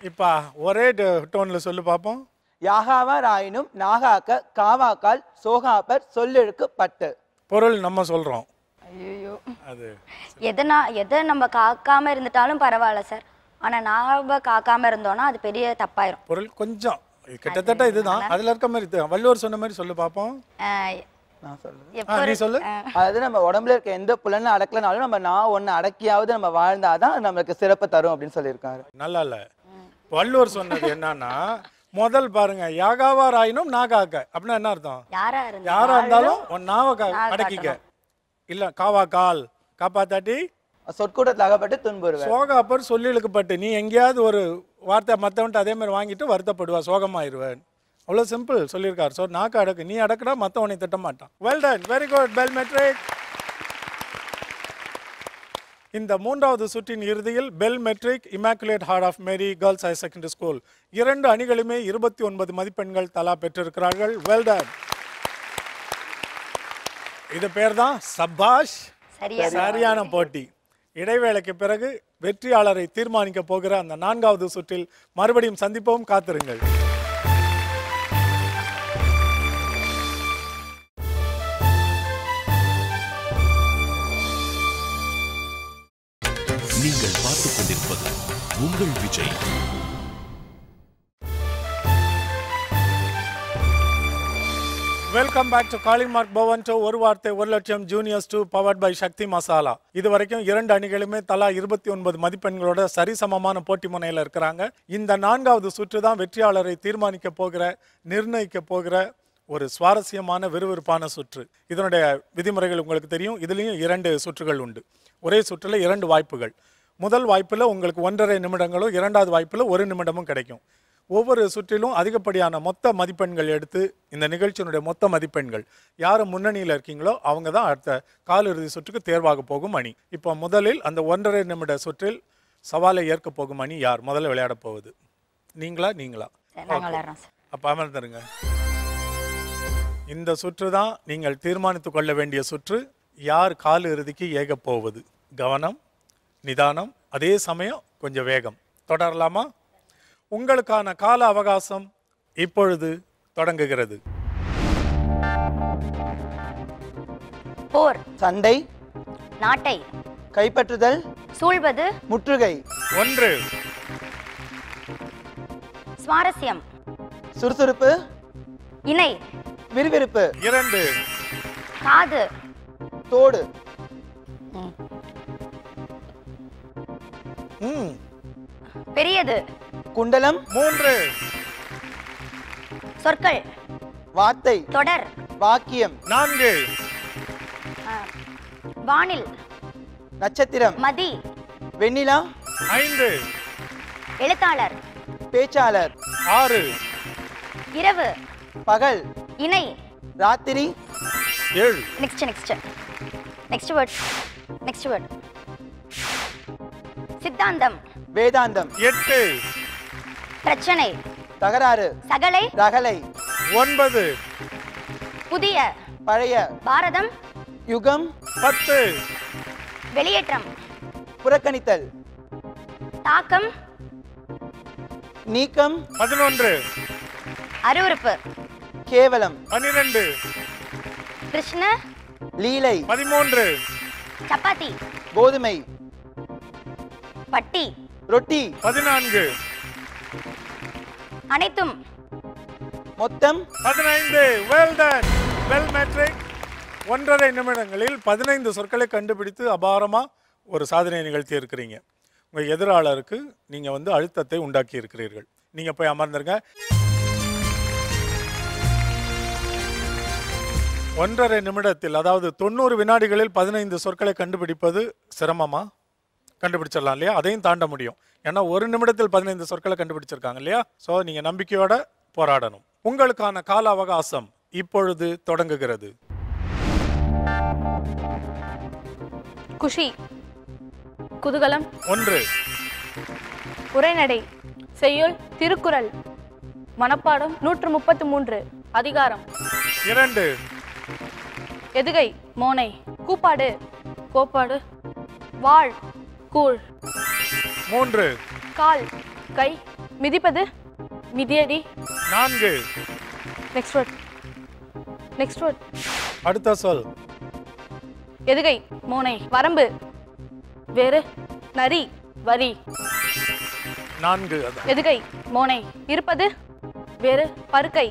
இப்ப ஒரே டோன்ல சொல்லு பாப்போம். யாகாவார் ஆயினும் நாகாக்க காவாக்கால் சோகாப்பர் சொல்லெடுக்கப்பட்டு. பொருள் நம்ம சொல்றோம். ஐயோ, அது எதை நம்ம காக்காம இருந்துட்டாலும் பரவாயில்ல சார். ஆனா நாம காக்காம இருந்தோம்னா அது பெரிய தப்பாயிரும். பொருள் கொஞ்சம் கிட்டத்தட்ட இதுதான். அதுல இருக்க மாதிரி வள்ளுவர் சொன்ன மாதிரி சொல்லு பாப்போம். நான் சொல்றேன். நீ சொல்லு. அதாவது நம்ம உடம்புல இருக்க எந்த புலனும் அடக்கலனாலும் நம்ம நான் ஒன்னு அடக்கியாவது நம்ம வாழ்ந்தாதான் நம்மளுக்கு சிறப்பு தரும் அப்படின்னு சொல்லியிருக்காரு. நல்லா இல்ல. வள்ளுவர் சொன்னது என்னன்னா, முதல் பாருங்க, யாகாவார் ஆயினும் நாகாக்க அப்படின்னா என்ன அர்த்தம்? யாரா இருந்தாலும் உன் நாவை அடக்கிக்க. இல்ல காவா கால் காப்பாத்தாட்டி சொற்கூட்டத்தில் அகப்பட்டு துன்புறுவேன். சோகாப்பர் சொல்லி இழுக்கப்பட்டு. நீ எங்கேயாவது ஒரு வார்த்தை மற்றவன்ட்டு அதே மாதிரி வாங்கிட்டு வருத்தப்படுவா, சோகமாயிருவேன். அவ்வளோ சிம்பிள் சொல்லியிருக்காரு. ஸோ நாக்கு அடக்கு, நீ அடக்குடா, மற்றவனை திட்ட மாட்டான். Well done, very good, Bell matric. இந்த 3வது சுற்றின் இறுதியில் Bell matric Immaculate heart of Mary girls higher secondary School 2 அணிகளுமே 29 மதிப்பெண்கள் தலா பெற்றிருக்கிறார்கள். Well done. இது பேர் தான் சபாஷ். சரியான போட்டி. இடைவேளைக்கு பிறகு வெற்றியாளரை தீர்மானிக்க போகிற அந்த 4வது சுற்றில் மறுபடியும் சந்திப்போம். காத்திருங்கள். நீங்கள் பார்த்துக் கொண்டிருப்பது உங்கள் Vijay. Welcome back to Kalimark Bovonto ஒரு வார்த்தை 1 லட்சம் juniors 2 powered by Sakthi Masala. இது வரைக்கும் 2 அணிகளுமே தலா 29 மதிப்பெண்களோட சரிசமமான போட்டி முனையில் இருக்கிறாங்க. இந்த 4வது சுற்று தான் வெற்றியாளரை தீர்மானிக்க போகிற, நிர்ணயிக்க போகிற ஒரு சுவாரஸ்யமான விறுவிறுப்பான சுற்று. இதனுடைய விதிமுறைகள் உங்களுக்கு தெரியும். இதுலேயும் 2 சுற்றுகள் உண்டு. ஒரே சுற்றில் 2 வாய்ப்புகள். முதல் வாய்ப்பில் உங்களுக்கு 1.5 நிமிடங்களும், 2வது வாய்ப்பில் 1 நிமிடமும் கிடைக்கும். ஒவ்வொரு சுற்றிலும் அதிகப்படியான மொத்த மதிப்பெண்கள் எடுத்து இந்த நிகழ்ச்சியினுடைய மொத்த மதிப்பெண்கள் யார் முன்னணியில் இருக்கீங்களோ அவங்க தான் அடுத்த காலிறுதி சுற்றுக்கு தேர்வாக போகும் அணி. இப்போ முதலில் அந்த 1.5 நிமிட சுற்றில் சவாலை ஏற்க போகும் அணி யார் முதல்ல விளையாட போகுது? நீங்களா? அப்போ அமர்ந்துருங்க. இந்த சுற்று தான் நீங்கள் தீர்மானித்து கொள்ள வேண்டிய சுற்று. யார் காலிறுதிக்கு ஏக போவது? கவனம், நிதானம், அதே சமயம் கொஞ்சம் வேகம். தொடரலாமா? உங்களுக்கான கால அவகாசம் இப்பொழுது தொடங்குகிறது. போர், சண்டை, நாட்டை கைப்பற்றுதல், சூழ்வது, முற்றுகை. 1, சுவாரஸ்யம், சுறுசுறுப்பு, இணை, விறுவிறுப்பு. 2, காது, தோடு, பெரியது, குண்டலம், 3, சொற்கள், வார்த்தை, தொடர், வாக்கியம். 4, வானில், நட்சத்திரம், மதி, வெண்ணிலா, 5, எழுத்தாளர், பேச்சாளர். 6, இரவு, பகல், இணை, ராத்திரி. 7, நெக்ஸ்ட் வேர்ட், சித்தாந்தம், வேதாந்தம். 8, பிரச்சனை, தகராறு, சகலை, ரகலை. 9, புதிய, பழைய, பாரதம், யுகம். 10, வெளியேற்றம், புறக்கணித்தல், தாக்கம், நீக்கம். 11, அருவருப்பு, கேவலம். 12, கிருஷ்ண, லீலை. 13, சப்பாத்தி, கோதுமை, பட்டி, ரொட்டி. 14, அனைத்தும், மொத்தம். 15. Well done, well matric. 1.5 நிமிடங்களில் 15 சொற்களை கண்டுபிடித்து அபாரமா ஒரு சாதனை நிகழ்த்தி இருக்கிறீங்க. உங்க எதிராளருக்கு நீங்க அழுத்தத்தை உண்டாக்கி இருக்கிறீர்கள். நீங்க போய் அமர்ந்துருங்க. 1.5 நிமிடத்தில், அதாவது 90 வினாடிகளில் 15 சொற்களை கண்டுபிடிப்பது சிரமமா? கண்டுபிடிச்சிடலாம் இல்லையா? அதையும் தாண்ட முடியும். ஏன்னா 1 நிமிடத்தில் 15 சொற்களை கண்டுபிடிச்சிருக்காங்க இல்லையா? ஸோ நீங்க நம்பிக்கையோட போராடணும். உங்களுக்கான கால அவகாசம் இப்பொழுது தொடங்குகிறது. குஷி, குதூகலம், 1, உரைநடை, செய்யுள், திருக்குறள், மனப்பாடம், 133, அதிகாரம். 2, எதுகை, மோனை, கூப்பாடு, கோப்பாடு, வாழ், கூழ். 3, கால், கை, மிதிப்பது, மிதியடி. 4, நெக்ஸ்ட் வேர்ட், அடுத்த சொல். எதுகை, மோனை, வரம்பு, வேறு, நரி, வரி. 4, அதான். எதுகை, மோனை, இருப்பது, வேறு, பருக்கை,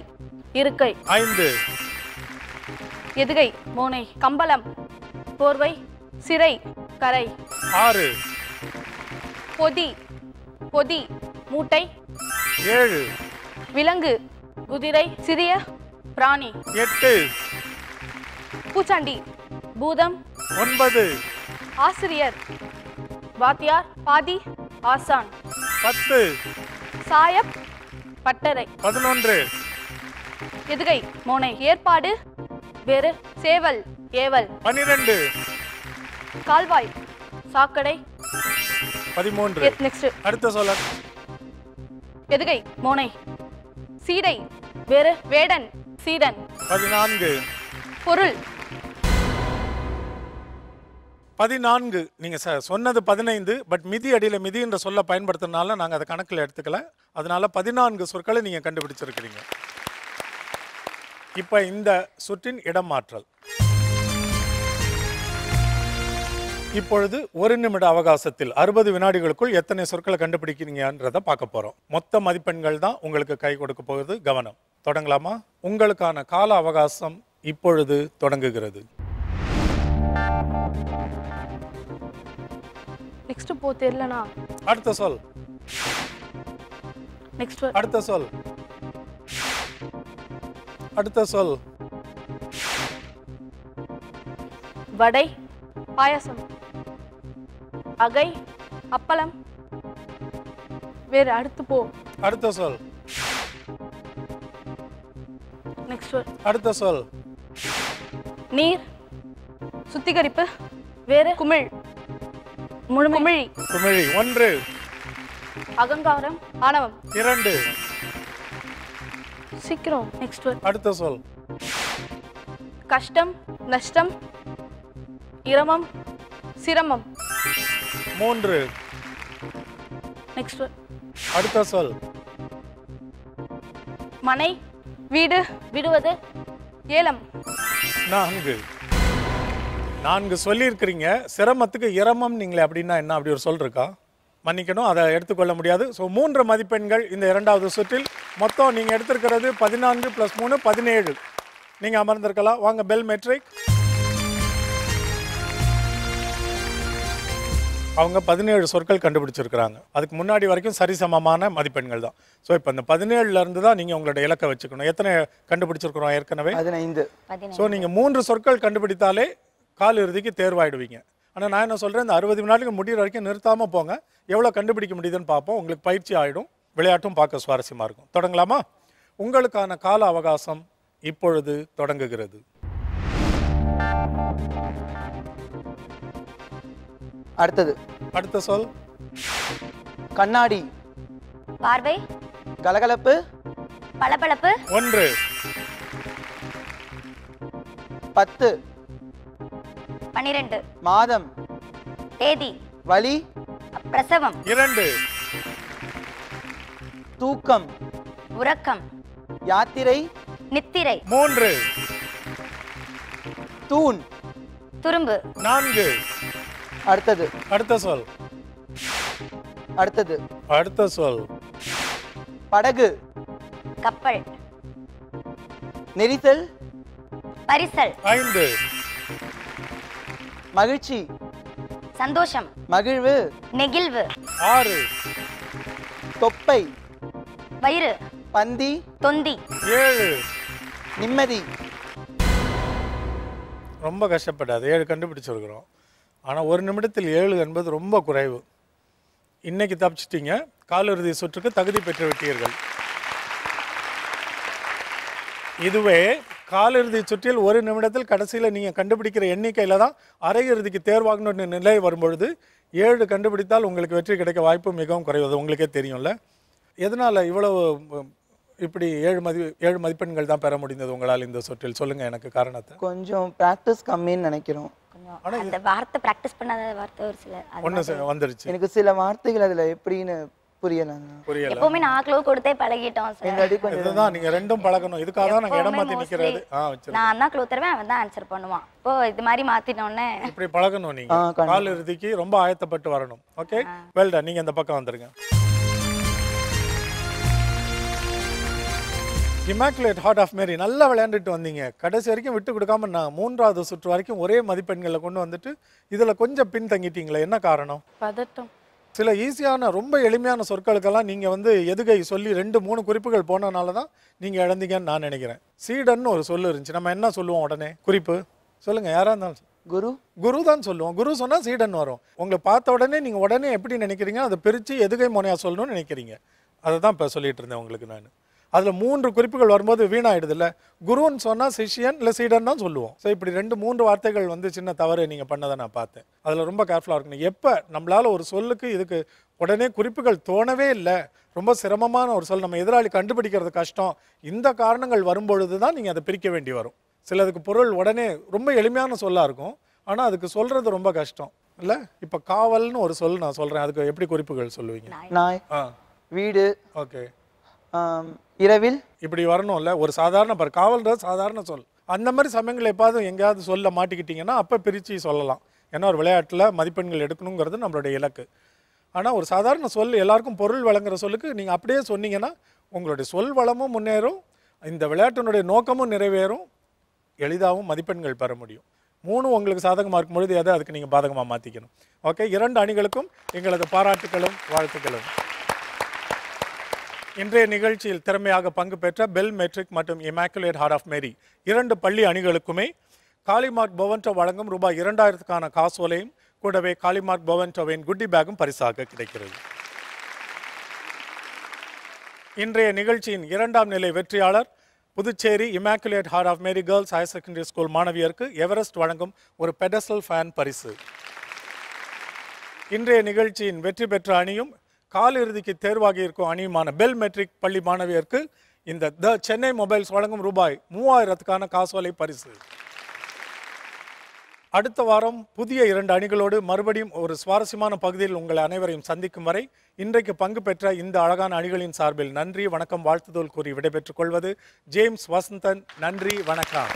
இருக்கை. 5, எதுகை, மோனை, கம்பளம், போர்வை, சிறை, கரை. 6, பொதி, மூட்டை. 7, விலங்கு, குதிரை, சிறிய பிராணி. 8, பூச்சாண்டி, பூதம். 9, ஆசிரியர், வாத்தியார், பாதி, ஆசான். 10, சாயப், பட்டறை. 11, எதுகை, மோனை, ஏற்பாடு, வேறு, சேவல், ஏவல். 12, கால்வாய், சாக்கடை. 13. நெக்ஸ்ட், அடுத்த சொல்ல. எதுகை, மோனை, சீடை, வேறு, வேடன், சீடன். 14, பொருள். 14. நீங்க சொன்னது 15, பட் மிதி அடியில் மிதி என்ற சொல்ல பயன்படுத்தினால நாங்கள் அதை கணக்கில் எடுத்துக்கல. அதனால 14 சொற்களை நீங்க கண்டுபிடிச்சிருக்கிறீங்க. இப்ப இந்த சுற்றின் இடம் மாற்றல். இப்பொழுது 1 நிமிட அவகாசத்தில் 60 வினாடிகளுக்குள் எத்தனை சொற்களை கண்டுபிடிக்கிறீங்கன்றதை பார்க்க போறோம். மொத்த மதிப்பெண்கள் தான் உங்களுக்கு கை கொடுக்க போகுது. கவனம். தொடங்கலாமா? உங்களுக்கான கால அவகாசம் இப்பொழுது தொடங்குகிறது. நெக்ஸ்ட் போ தெரியலனா. அடுத்த சொல். நெக்ஸ்ட் அடுத்த சொல். அடுத்த சொல். வடை, பாயாசம், அகை, அப்பளம். வேற அடுத்து போ. அடுத்த சொல். நெக்ஸ்ட் அடுத்த சொல். நீர், சுத்திகரிப்பு, வேற குமிழ், முழுமை, குமிழி, குமிழி. 1, அகங்காரம், ஆணவம். 2. சீக்கிரம். நெக்ஸ்ட் அடுத்த சொல். கஷ்டம், நஷ்டம், இரமம், சிரமம். 3. நெக்ஸ்ட் அடுத்த சொல். மனை, வீடு, விடுவது, ஏலம். 4 சொல்லியிருக்கிறீங்க. சிரமத்துக்கு இரமம் நீங்களே அப்படின்னா என்ன? அப்படி ஒரு சொல் இருக்கா? மன்னிக்கணும், அதை எடுத்துக்கொள்ள முடியாது. ஸோ 3 மதிப்பெண்கள் இந்த 2வது சுற்றில். மொத்தம் நீங்கள் எடுத்திருக்கிறது 14 + 3 17. நீங்கள் அமர்ந்திருக்கலாம். வாங்க பெல் மெட்ரிக். அவங்க 17 சொற்கள் கண்டுபிடிச்சிருக்கிறாங்க. அதுக்கு முன்னாடி வரைக்கும் சரிசமமான மதிப்பெண்கள் தான். ஸோ இப்போ இந்த 17ல இருந்து தான் நீங்கள் உங்களோட இலக்கை வச்சுக்கணும். எத்தனை கண்டுபிடிச்சிருக்கிறோம் ஏற்கனவே? 15. ஸோ நீங்கள் 3 சொற்கள் கண்டுபிடித்தாலே கால் இறுதிக்கு தேர்வாயிடுவீங்க. ஆனால் நான் என்ன சொல்கிறேன், இந்த 60 வினாடிகள் முடிகிற வரைக்கும் நிறுத்தாமல் போங்க. எவ்வளோ கண்டுபிடிக்க முடியுதுன்னு பார்ப்போம். உங்களுக்கு பயிற்சி ஆகிடும், விளையாட்டும் பார்க்க சுவாரஸ்யமாக இருக்கும். தொடங்கலாமா? உங்களுக்கான கால அவகாசம் இப்பொழுது தொடங்குகிறது. அடுத்தது. அடுத்த சொல். கண்ணாடி, பார்வை, கலகலப்பு, பளபளப்பு, 1, 10, 12, மாதம், தேதி, வலி, பிரசவம், 2, தூக்கம், உறக்கம், யாத்திரை, நித்திரை, 3, தூண். துரும்பு, 4. அடுத்தது. அடுத்த சொல். அடுத்தது. அடுத்த சொல். படகு, கப்பல், நெரிசல், பரிசல், 5, மகிழ்ச்சி, சந்தோஷம், மகிழ்வு, நெகிழ்வு, 6, தொப்பை, வயிறு, பந்தி, தொந்தி, 7. நிம்மதி. ரொம்ப கஷ்டப்படாது. 7 கண்டுபிடிச்சிருக்கிறோம். ஆனால் 1 நிமிடத்தில் 7 என்பது ரொம்ப குறைவு. இன்னைக்கு தப்பிச்சிட்டீங்க. காலிறுதி சுற்றுக்கு தகுதி பெற்று விட்டீர்கள். இதுவே காலிறுதி சுற்றில் 1 நிமிடத்தில் கடைசியில் நீங்கள் கண்டுபிடிக்கிற எண்ணிக்கையில் தான் அரையிறுதிக்கு தேர்வாகணும்னு நிலை வரும்பொழுது 7 கண்டுபிடித்தால் உங்களுக்கு வெற்றி கிடைக்க வாய்ப்பு மிகவும் குறைவு. உங்களுக்கே தெரியும்ல. எதனால் இவ்வளவு இப்படி 7 மதிப்பெண்கள் தான் பெற முடிந்தது உங்களால் இந்த சுற்றில்? சொல்லுங்கள் எனக்கு காரணத்தை. கொஞ்சம் ப்ராக்டிஸ் கம்மின்னு நினைக்கிறோம். கொஞ்சம் அந்த வார்த்தை ப்ராக்டிஸ் பண்ணாத வார்த்தை ஒரு சில ஒன்று வந்துருச்சு. எனக்கு சில வார்த்தைகள் அதில் எப்படின்னு புரியல. எப்பவுமே நாக்லோ கொடுத்தே பழகிட்டோம் சார். இதுதான் நீங்க ரெண்டும் பழகணும். இதுக்காக தான் நாங்க இடம் மாத்தி நிக்கிறது. நான் தான் க்ளூ தருவேன், அவன் தான் ஆன்சர் பண்ணுவான். இப்போ இது மாதிரி மாத்தினோன்னே இப்படி பழகணும். நீங்க கால் இறுதிக்கு ரொம்ப ஆயத்தப்பட்டு வரணும். Okay, well done. நீங்க இந்த பக்கம் வந்துருங்க. இமாக்குலேட் ஹார்ட் ஆஃப் மேரி நல்லா விளையாண்டுட்டு வந்தீங்க. கடைசி வரைக்கும் விட்டு கொடுக்காம நான் 3வது சுற்று வரைக்கும் ஒரே மதிப்பெண்களை கொண்டு வந்துட்டு இதுல கொஞ்சம் பின் தங்கிட்டீங்களே, என்ன காரணம்? பதட்டம். சில ஈஸியான ரொம்ப எளிமையான சொற்களுக்கெல்லாம் நீங்கள் எதுகை சொல்லி 2-3 குறிப்புகள் போனனால தான் நீங்கள் இழந்தீங்கன்னு நான் நினைக்கிறேன். சீடன்னு ஒரு சொல்லு இருந்துச்சு. நம்ம என்ன சொல்லுவோம் உடனே? குறிப்பு சொல்லுங்கள், யாராக இருந்தாலும். குரு. குரு தான் சொல்லுவோம். குரு சொன்னால் சீடன் வரும். உங்களை பார்த்த உடனே நீங்கள் உடனே எப்படி நினைக்கிறீங்க? அதை பிரித்து எதுகை முனையாக சொல்லணும்னு நினைக்கிறீங்க. அதை தான் இப்போ சொல்லிட்டு இருந்தேன் உங்களுக்கு நான். அதில் 3 குறிப்புகள் வரும்போது வீணாயிடுதுல்ல. குருன்னு சொன்னால் சிஷியன் இல்லை சீடன் தான் சொல்லுவோம். ஸோ இப்படி 2-3 வார்த்தைகள் சின்ன தவறு நீங்கள் பண்ணதை நான் பார்த்தேன். அதில் ரொம்ப கேர்ஃபுல்லாக இருக்கணும். எப்போ நம்மளால் ஒரு சொல்லுக்கு இதுக்கு உடனே குறிப்புகள் தோணவே இல்லை, ரொம்ப சிரமமான ஒரு சொல், நம்ம எதிராளி கண்டுபிடிக்கிறது கஷ்டம், இந்த காரணங்கள் வரும்பொழுது தான் நீங்கள் அதை பிரிக்க வேண்டி வரும். சிலதுக்கு பொருள் உடனே ரொம்ப எளிமையான சொல்லாக இருக்கும், ஆனால் அதுக்கு சொல்கிறது ரொம்ப கஷ்டம் இல்லை. இப்போ காவல்னு ஒரு சொல் நான் சொல்கிறேன், அதுக்கு எப்படி குறிப்புகள் சொல்லுவீங்க? நாய், வீடு, ஓகே, இரவில், இப்படி வரணும்ல. ஒரு சாதாரண காவல்ன்றது சாதாரண சொல். அந்த மாதிரி சமயங்கள் எப்பாவது எங்கேயாவது சொல்ல மாட்டிக்கிட்டீங்கன்னா அப்போ பிரித்து சொல்லலாம். ஏன்னா ஒரு விளையாட்டில் மதிப்பெண்கள் எடுக்கணுங்கிறது நம்மளுடைய இலக்கு. ஆனால் ஒரு சாதாரண சொல் எல்லாருக்கும் பொருள் வழங்குற சொல்லுக்கு நீங்கள் அப்படியே சொன்னீங்கன்னா உங்களுடைய சொல் வளமும் முன்னேறும், இந்த விளையாட்டினுடைய நோக்கமும் நிறைவேறும், எளிதாகவும் மதிப்பெண்கள் பெற முடியும். 3 உங்களுக்கு சாதகமாக இருக்கும் பொழுது எதை அதுக்கு நீங்கள் பாதகமாக மாற்றிக்கணும். ஓகே, 2 அணிகளுக்கும் எங்களது பாராட்டுகளும் வாழ்த்துக்களும். இன்றைய நிகழ்ச்சியில் திறமையாக பங்கு பெற்ற பெல் மெட்ரிக் மற்றும் இமாக்குலேட் ஹார்ட் ஆஃப் மேரி 2 பள்ளி அணிகளுக்குமே காளிமார்க் பொவன்டோ வழங்கும் ரூபாய் 2000க்கான காசோலையும் கூடவே காளிமார்க் பொவன்டோவின் குட்டி பேக்கும் பரிசாக கிடைக்கிறது. இன்றைய நிகழ்ச்சியின் 2ஆம் நிலை வெற்றியாளர் Puducherry Immaculate heart of Mary girls higher secondary School மாணவியருக்கு எவரெஸ்ட் வழங்கும் ஒரு பெடஸ்டல் ஃபேன் பரிசு. இன்றைய நிகழ்ச்சியின் வெற்றி பெற்ற அணியும் காலிறுதிக்கு தேர்வாகி இருக்கும் அணியுமான பெல் மெட்ரிக் பள்ளி மாணவியருக்கு இந்த சென்னை மொபைல்ஸ் வழங்கும் ரூபாய் 3000க்கான காசோலை பரிசு. அடுத்த வாரம் புதிய 2 அணிகளோடு மறுபடியும் ஒரு சுவாரஸ்யமான பகுதியில் உங்கள் அனைவரையும் சந்திக்கும் வரை இன்றைக்கு பங்கு பெற்ற இந்த அழகான அணிகளின் சார்பில் நன்றி, வணக்கம், வாழ்த்துதல் கூறி விடைபெற்றுக் கொள்வது ஜேம்ஸ் வசந்தன். நன்றி, வணக்கம்.